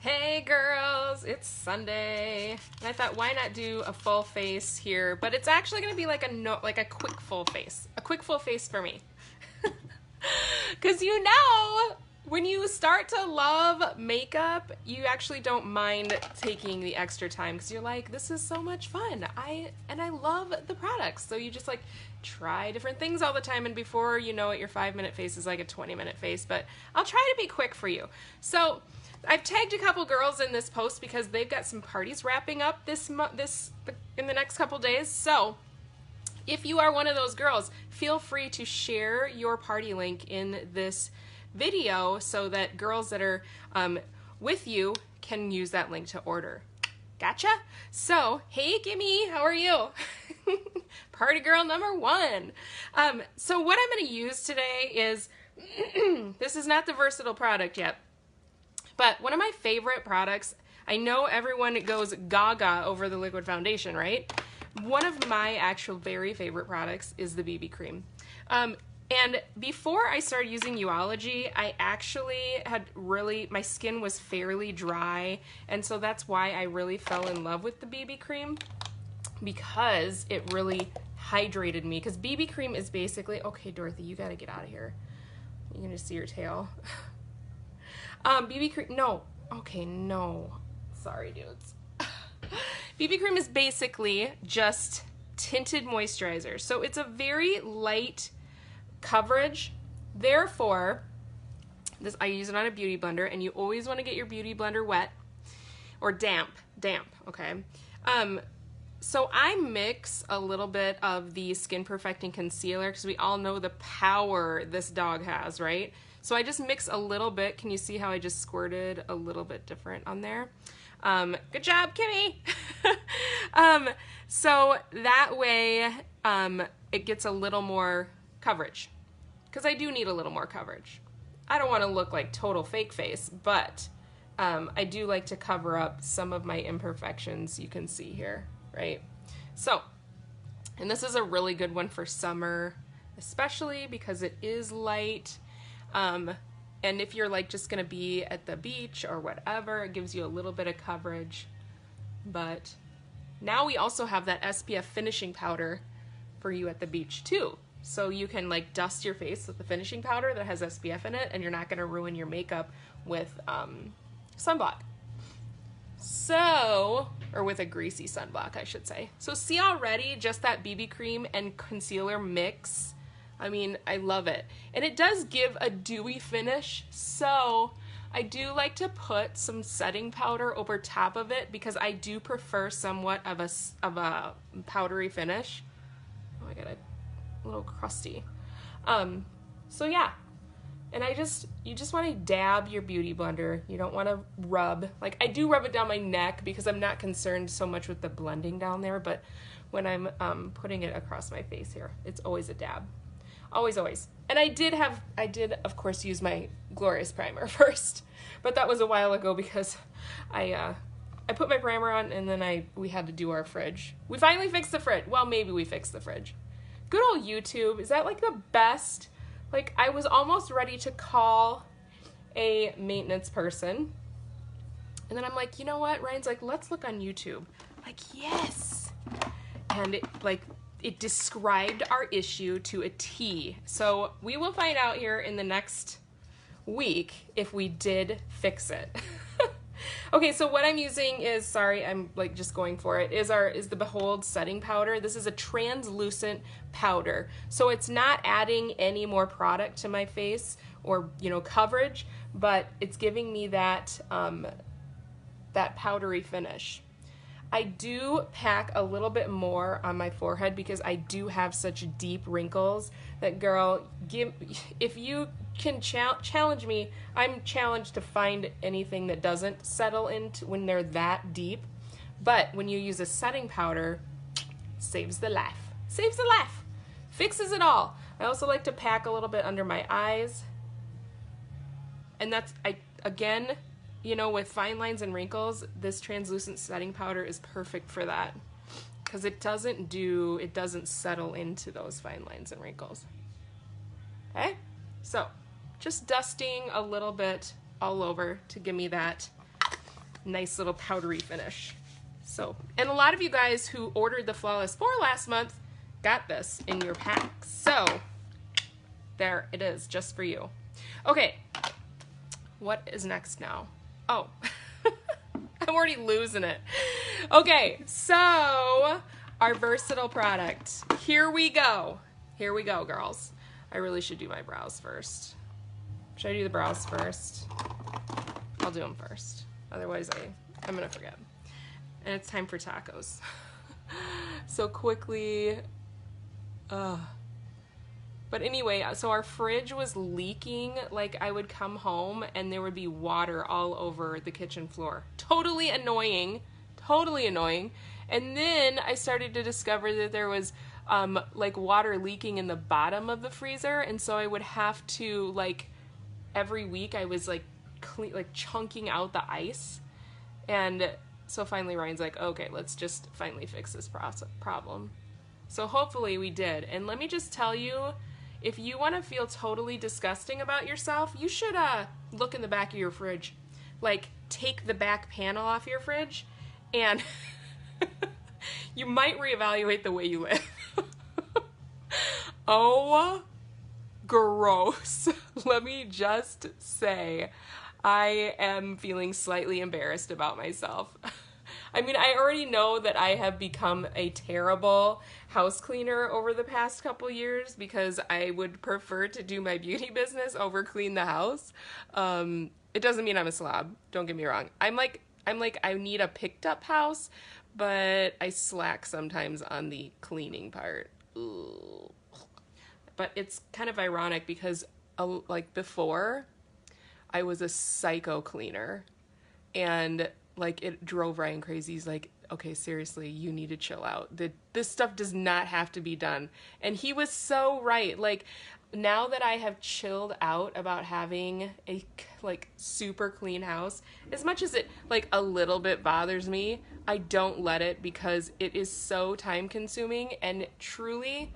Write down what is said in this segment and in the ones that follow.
Hey girls, it's Sunday. And I thought why not do a full face here, but it's actually going to be like a like a quick full face. A quick full face for me. Cuz when you start to love makeup, you actually don't mind taking the extra time cuz you're like this is so much fun. I love the products. So you just like try different things all the time, and before you know it your 5-minute face is like a 20-minute face, but I'll try to be quick for you. So I've tagged a couple girls in this post because they've got some parties wrapping up in the next couple days. So if you are one of those girls, feel free to share your party link in this video so that girls that are with you can use that link to order. Gotcha? So, hey Gimme, how are you? Party girl number 1. So what I'm going to use today is, this is not the versatile product yet, but one of my favorite products. I know everyone goes gaga over the liquid foundation, right? One of my actual very favorite products is the BB cream. And before I started using Uology, I actually my skin was fairly dry, and so that's why I really fell in love with the BB cream, because it really hydrated me. Because BB cream is basically, okay Dorothy, you gotta get out of here. You're gonna see your tail. BB cream, no. Okay, no. Sorry, dudes. BB cream is basically just tinted moisturizer. So it's a very light coverage. Therefore, I use it on a beauty blender, and you always want to get your beauty blender wet or damp, okay? So I mix a little bit of the Skin Perfecting Concealer because we all know the power this dog has, right? So I just mix a little bit. Can you see how I just squirted a little bit different on there? Good job, Kimmy! So that way it gets a little more coverage, because I do need a little more coverage. I don't want to look like total fake face, but I do like to cover up some of my imperfections you can see here, right? So, and this is a really good one for summer, especially because it is light. And if you're like just gonna be at the beach or whatever, it gives you a little bit of coverage. But now we also have that SPF finishing powder for you at the beach too. So you can like dust your face with the finishing powder that has SPF in it, and you're not gonna ruin your makeup with sunblock. So, or with a greasy sunblock, I should say. So see already, just that BB cream and concealer mix, I mean, I love it. And it does give a dewy finish, so I do like to put some setting powder over top of it because I do prefer somewhat of a powdery finish. Oh, I got a little crusty. So yeah. And you just want to dab your beauty blender. You don't want to rub. Like, I do rub it down my neck because I'm not concerned so much with the blending down there, but when I'm putting it across my face here, it's always a dab. Always, always. And I did of course use my Glorious primer first, but that was a while ago because I put my primer on, and then we had to do our fridge. We finally fixed the fridge. Well, maybe we fixed the fridge. Good old YouTube. Is that like the best? Like, I was almost ready to call a maintenance person, and then I'm like, you know what? Ryan's like, let's look on YouTube. I'm like, yes. And it described our issue to a T. So we will find out here in the next week if we did fix it. Okay, so what I'm using is, sorry, I'm like just going for it, is the Behold setting powder. This is a translucent powder. So it's not adding any more product to my face or, coverage, but it's giving me that that powdery finish. I do pack a little bit more on my forehead because I do have such deep wrinkles that, girl, if you can challenge me, I'm challenged to find anything that doesn't settle into when they're that deep. But when you use a setting powder, saves the life. Saves the life. Fixes it all. I also like to pack a little bit under my eyes. And again, with fine lines and wrinkles, this translucent setting powder is perfect for that because it doesn't settle into those fine lines and wrinkles. Okay? So, just dusting a little bit all over to give me that nice little powdery finish. So, and a lot of you guys who ordered the Flawless 4 last month got this in your pack. So, there it is, just for you. Okay, what is next now? Oh, I'm already losing it. Okay, so our versatile product. Here we go. Here we go, girls. I really should do my brows first. Should I do the brows first? I'll do them first. Otherwise, I'm gonna forget. And it's time for tacos. So quickly. But anyway, so our fridge was leaking. Like, I would come home and there would be water all over the kitchen floor. Totally annoying. Totally annoying. And then I started to discover that there was like water leaking in the bottom of the freezer, and so I would have to, like, every week I was like chunking out the ice. And so finally Ryan's like, okay, let's just finally fix this problem. So hopefully we did. And let me just tell you, if you want to feel totally disgusting about yourself, you should look in the back of your fridge. Like, take the back panel off your fridge, and you might reevaluate the way you live. Oh, gross. Let me just say, I am feeling slightly embarrassed about myself. I mean, I already know that I have become a terrible house cleaner over the past couple years because I would prefer to do my beauty business over clean the house. It doesn't mean I'm a slob. Don't get me wrong. I'm like, I need a picked up house, but I slack sometimes on the cleaning part. Ooh. But it's kind of ironic because, like, before, I was a psycho cleaner, and, like, it drove Ryan crazy. He's like, okay, seriously, you need to chill out. This stuff does not have to be done. And he was so right. Like, now that I have chilled out about having a, like, super clean house, as much as it, like, a little bit bothers me, I don't let it, because it is so time consuming, and truly,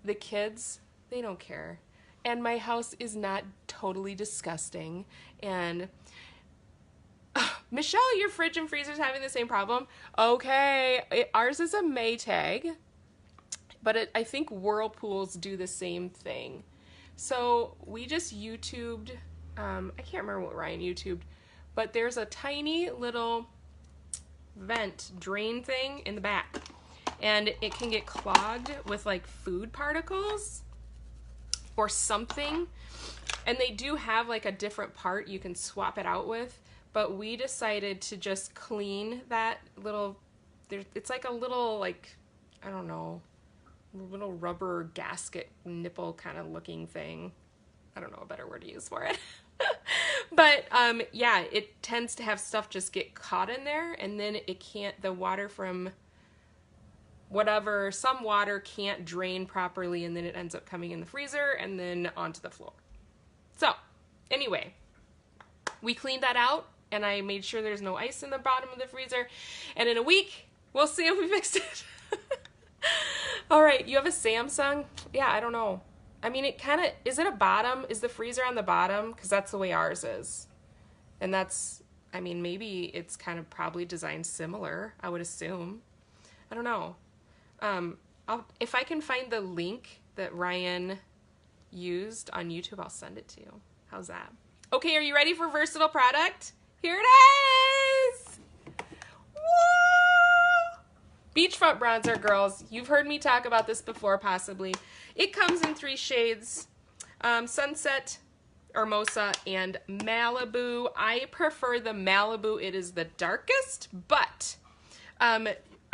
the kids, they don't care. And my house is not totally disgusting. And Michelle, your fridge and freezer's having the same problem. Okay, ours is a Maytag, but I think Whirlpools do the same thing. So we just YouTubed, I can't remember what Ryan YouTubed, but there's a tiny little vent drain thing in the back, and it can get clogged with, like, food particles or something, and they do have, like, a different part you can swap it out with, but we decided to just clean that little, it's like a little, like, I don't know, little rubber gasket nipple kind of looking thing. I don't know a better word to use for it. But yeah, it tends to have stuff just get caught in there, and then it can't, the water from whatever, some water can't drain properly, and then it ends up coming in the freezer and then onto the floor. So anyway, we cleaned that out, and I made sure there's no ice in the bottom of the freezer, and in a week we'll see if we fixed it. All right, you have a Samsung? Yeah, I don't know. I mean, it kind of, is it a bottom? Is the freezer on the bottom? Because that's the way ours is. And that's, I mean, maybe it's kind of probably designed similar, I would assume. I don't know. If I can find the link that Ryan used on YouTube, I'll send it to you. How's that? Okay, are you ready for versatile product? Here it is! Woo! Beachfront bronzer, girls. You've heard me talk about this before, possibly. It comes in 3 shades, Sunset, Hermosa, and Malibu. I prefer the Malibu. It is the darkest, but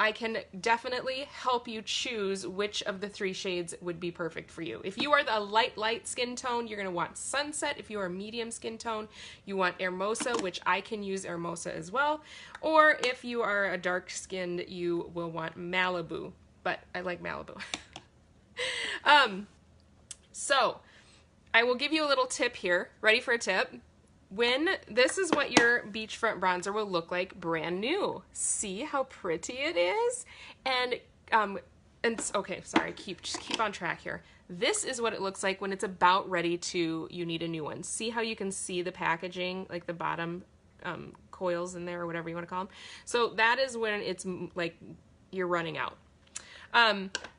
I can definitely help you choose which of the 3 shades would be perfect for you. If you are the light skin tone, you're going to want Sunset. If you are medium skin tone, you want Hermosa, which I can use Hermosa as well. Or if you are a dark skinned, you will want Malibu. But I like Malibu. So I will give you a little tip here. Ready for a tip? This is what your beachfront bronzer will look like brand new. See how pretty it is? And okay, sorry, just keep on track here. This is what it looks like when it's about ready to, you need a new one. See how you can see the packaging, like the bottom coils in there or whatever you want to call them. So that is when it's like you're running out.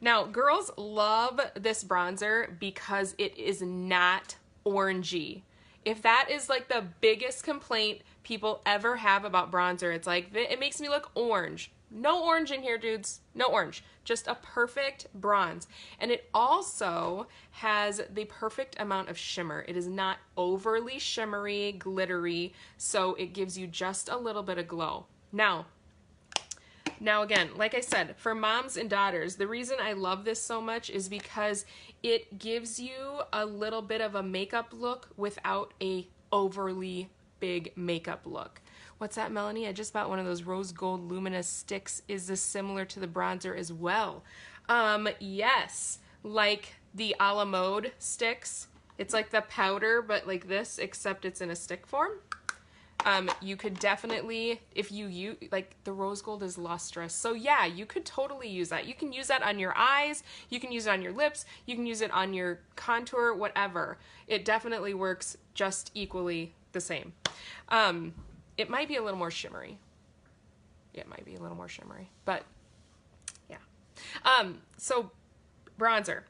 Now girls love this bronzer because it is not orangey. If that is like the biggest complaint people ever have about bronzer, it's like, it makes me look orange. No orange in here, dudes. No orange. Just a perfect bronze. And it also has the perfect amount of shimmer. It is not overly shimmery, glittery, so it gives you just a little bit of glow. Now again, like I said, for moms and daughters, the reason I love this so much is because it gives you a little bit of a makeup look without a overly big makeup look. What's that, Melanie? I just bought one of those rose gold luminous sticks. Is this similar to the bronzer as well? Yes, like the a la mode sticks. It's like the powder, but like this, except it's in a stick form. You could definitely, if you use, like the rose gold is lustrous. So yeah, you could totally use that. You can use that on your eyes. You can use it on your lips. You can use it on your contour, whatever. It definitely works just equally the same. It might be a little more shimmery. Yeah, it might be a little more shimmery, but yeah. So bronzer,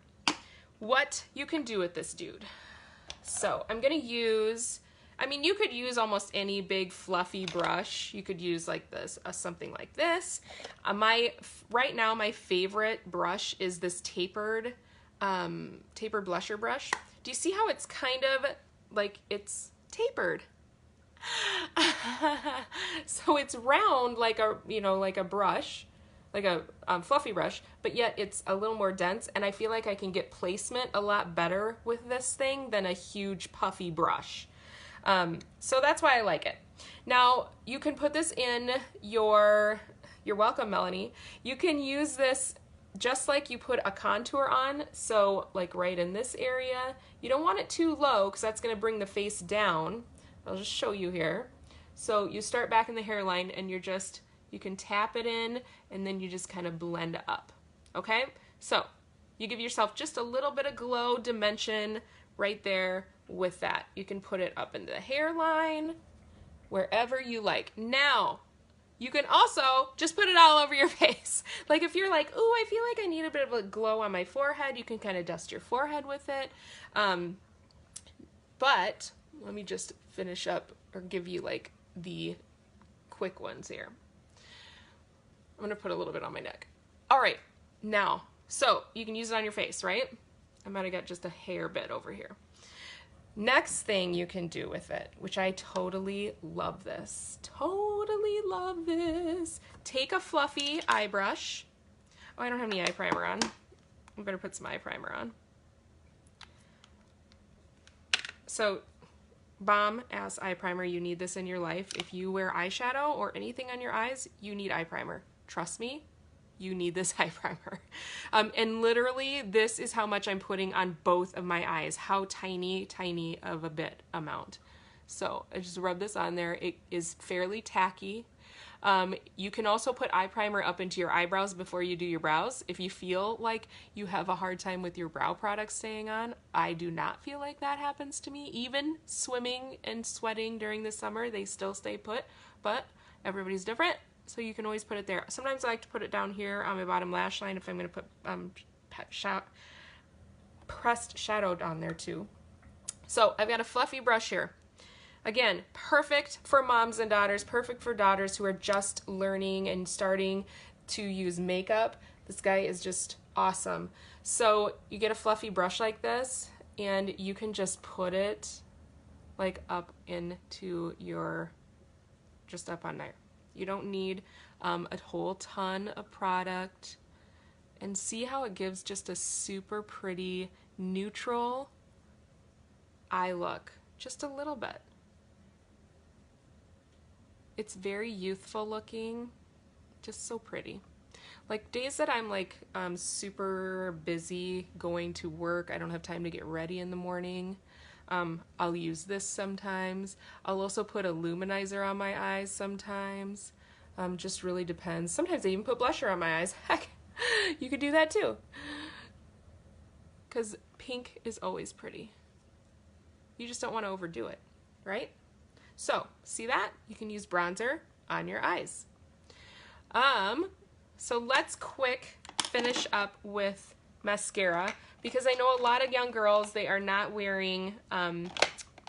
what you can do with this dude. So I'm going to use, I mean, you could use almost any big fluffy brush. You could use like this, something like this. Right now, my favorite brush is this tapered blusher brush. Do you see how it's kind of like it's tapered? So it's round like a, like a brush, like a fluffy brush, but yet it's a little more dense, and I feel like I can get placement a lot better with this thing than a huge puffy brush. So that's why I like it. Now you can put this in you're welcome, Melanie. You can use this just like you put a contour on. So like right in this area, you don't want it too low because that's going to bring the face down. I'll just show you here. So you start back in the hairline and you can tap it in and then you just kind of blend up. Okay? So you give yourself just a little bit of glow dimension right there with that. You can put it up into the hairline, wherever you like. Now, you can also just put it all over your face. Like if you're like, ooh, I feel like I need a bit of a glow on my forehead, you can kind of dust your forehead with it. But let me just finish up or give you like the quick ones here. I'm going to put a little bit on my neck. All right, now, so you can use it on your face, right? I might have got just a hair bit over here. Next thing you can do with it, which I totally love this. Totally love this. Take a fluffy eye brush. Oh, I don't have any eye primer on. I better put some eye primer on. So, bomb ass eye primer, you need this in your life. If you wear eyeshadow or anything on your eyes, you need eye primer. Trust me, you need this eye primer. And literally, this is how much I'm putting on both of my eyes. How tiny, tiny of a bit amount. So I just rub this on there. It is fairly tacky. You can also put eye primer up into your eyebrows before you do your brows. If you feel like you have a hard time with your brow products staying on, I do not feel like that happens to me. Even swimming and sweating during the summer, they still stay put, but everybody's different. So you can always put it there. Sometimes I like to put it down here on my bottom lash line if I'm going to put pressed shadow on there too. So I've got a fluffy brush here. Again, perfect for moms and daughters, perfect for daughters who are just learning and starting to use makeup. This guy is just awesome. So you get a fluffy brush like this and you can just put it like up into your, just up on there. You don't need a whole ton of product. And see how it gives just a super pretty neutral eye look. Just a little bit. It's very youthful looking. Just so pretty. Like days that I'm like super busy going to work, I don't have time to get ready in the morning. I'll use this sometimes. I'll also put a luminizer on my eyes sometimes. Just really depends. Sometimes I even put blusher on my eyes. Heck, you could do that too. Because pink is always pretty. You just don't want to overdo it, right? So, see that? You can use bronzer on your eyes. So let's quick finish up with mascara, because I know a lot of young girls, they are not wearing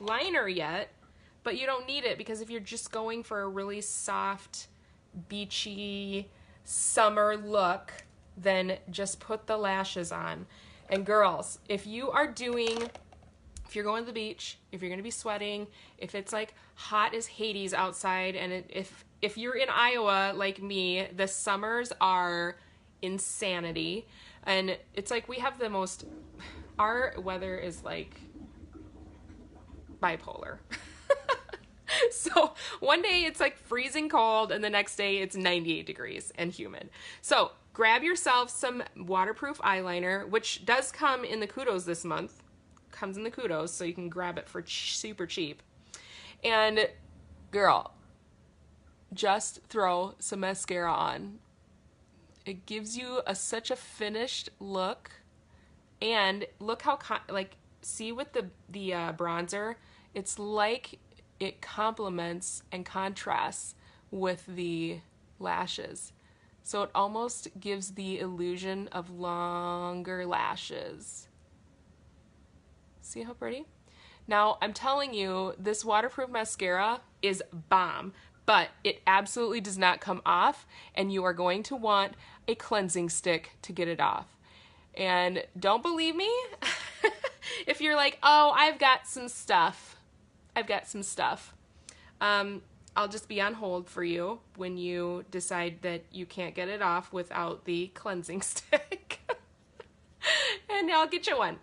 liner yet, but you don't need it, because if you're just going for a really soft, beachy summer look, then just put the lashes on. And girls, if you're going to the beach, if you're going to be sweating, if it's like hot as Hades outside, and if you're in Iowa like me, the summers are insanity. And it's like we have our weather is like bipolar. So one day it's like freezing cold, and the next day it's 98 degrees and humid. So grab yourself some waterproof eyeliner, which does come in the Kudos this month. Comes in the Kudos, so you can grab it for super cheap. And girl, just throw some mascara on. It gives you such a finished look. And look how, see with the bronzer, it's like it complements and contrasts with the lashes. So it almost gives the illusion of longer lashes. See how pretty? Now, I'm telling you, this waterproof mascara is bomb, but it absolutely does not come off, and you are going to want a cleansing stick to get it off. And don't believe me? If you're like, oh, I've got some stuff. I'll just be on hold for you when you decide that you can't get it off without the cleansing stick. And I'll get you one.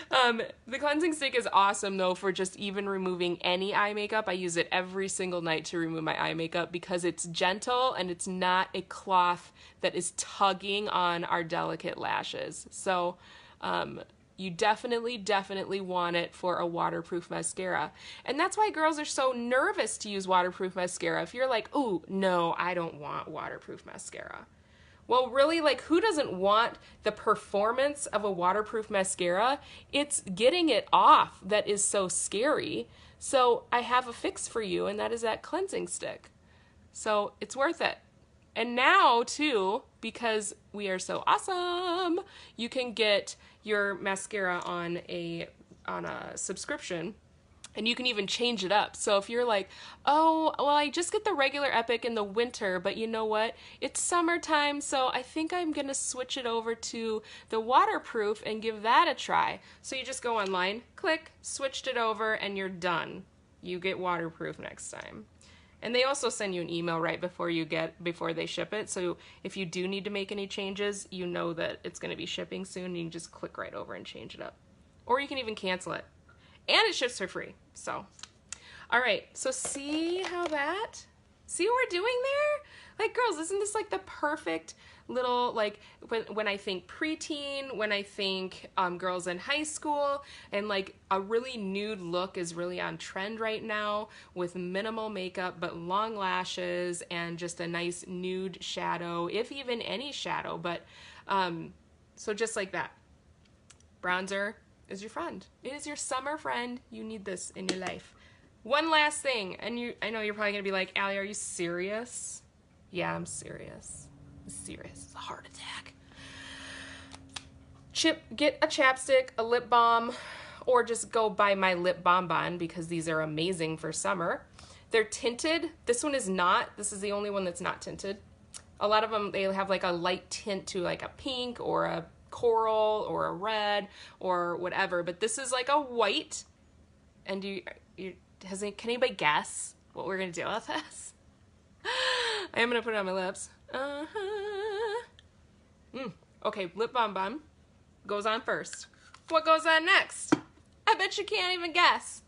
The cleansing stick is awesome, though, for just even removing any eye makeup. I use it every single night to remove my eye makeup because it's gentle and it's not a cloth that is tugging on our delicate lashes. So you definitely want it for a waterproof mascara. And that's why girls are so nervous to use waterproof mascara. If you're like, ooh, no, I don't want waterproof mascara. Well, really, like, who doesn't want the performance of a waterproof mascara? It's getting it off that is so scary. So I have a fix for you, and that is that cleansing stick. So it's worth it. And now, too, because we are so awesome, you can get your mascara on a subscription. And you can even change it up. So if you're like, oh, well, I just get the regular Epic in the winter, but you know what? It's summertime, so I think I'm going to switch it over to the waterproof and give that a try. So you just go online, click, switched it over, and you're done. You get waterproof next time. And they also send you an email right before they ship it. So if you do need to make any changes, you know that it's going to be shipping soon, and you can just click right over and change it up. Or you can even cancel it. And it ships for free. So, all right. So see what we're doing there? Like, girls, isn't this like the perfect little, like, when I think preteen, when I think girls in high school, and like a really nude look is really on trend right now with minimal makeup but long lashes and just a nice nude shadow, if even any shadow. But so just like that, bronzer is your friend. It is your summer friend. You need this in your life. One last thing, and I know you're probably gonna be like, Allie, are you serious? Yeah, I'm serious. I'm serious. It's a heart attack. Get a chapstick, a lip balm, or just go buy my lip bonbon because these are amazing for summer. They're tinted. This one is not. This is the only one that's not tinted. A lot of them, they have like a light tint to like a pink or a coral or a red or whatever, but this is like a white. And can anybody guess what we're gonna do with this? I am gonna put it on my lips. Okay, lip bonbon goes on first. What goes on next? I bet you can't even guess.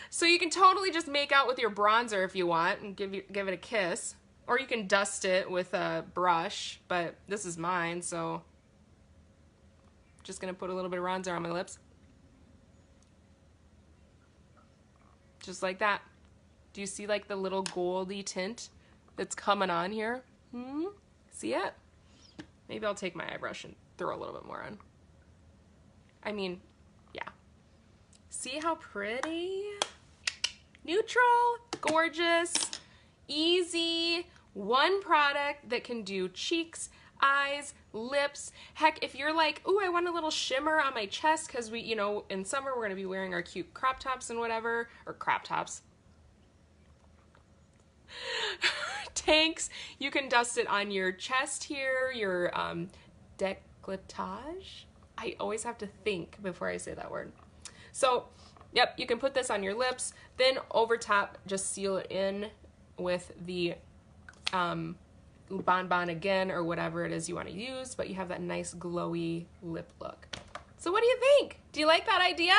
So you can totally just make out with your bronzer if you want and give it a kiss, or you can dust it with a brush, but this is mine, so just gonna put a little bit of bronzer on my lips. Just like that. Do you see like the little goldy tint that's coming on here? See it? Maybe I'll take my eye brush and throw a little bit more on. I mean, yeah. See how pretty? Neutral, gorgeous, easy, one product that can do cheeks, eyes, lips. Heck, if you're like, ooh, I want a little shimmer on my chest because we, you know, in summer we're going to be wearing our cute crop tops and whatever, or crop tops. Tanks, you can dust it on your chest here, your décolletage. I always have to think before I say that word. So, yep, you can put this on your lips, then over top, just seal it in with the Bon Bon again, or whatever it is you want to use, but you have that nice glowy lip look. So what do you think? Do you like that idea?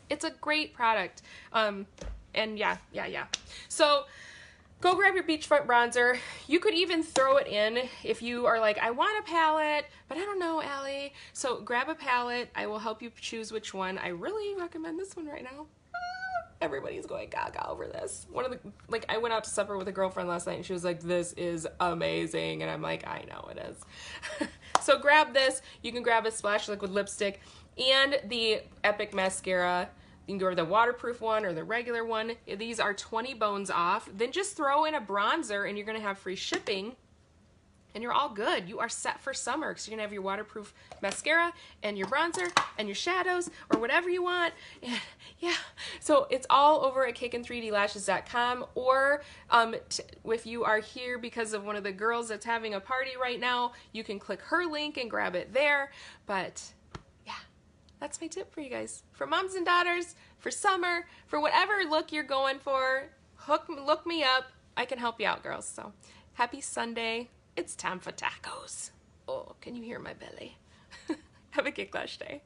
It's a great product. And yeah. So go grab your beachfront bronzer. You could even throw it in if you are like, I want a palette, but I don't know, Allie. So grab a palette. I will help you choose which one. I really recommend this one right now. Everybody's going gaga over this. I went out to supper with a girlfriend last night and she was like, this is amazing. And I'm like, I know it is. So grab this. You can grab a Splash Liquid lipstick and the Epic mascara. You can go with the waterproof one or the regular one. These are 20 bones off. Then just throw in a bronzer and you're going to have free shipping. And you're all good. You are set for summer because you're going to have your waterproof mascara and your bronzer and your shadows or whatever you want. And yeah, so it's all over at cakeand3dlashes.com, or if you are here because of one of the girls that's having a party right now, you can click her link and grab it there. But yeah, that's my tip for you guys. For moms and daughters, for summer, for whatever look you're going for, look me up. I can help you out, girls. So happy Sunday. It's time for tacos. Oh, can you hear my belly? Have a Cake Lash day.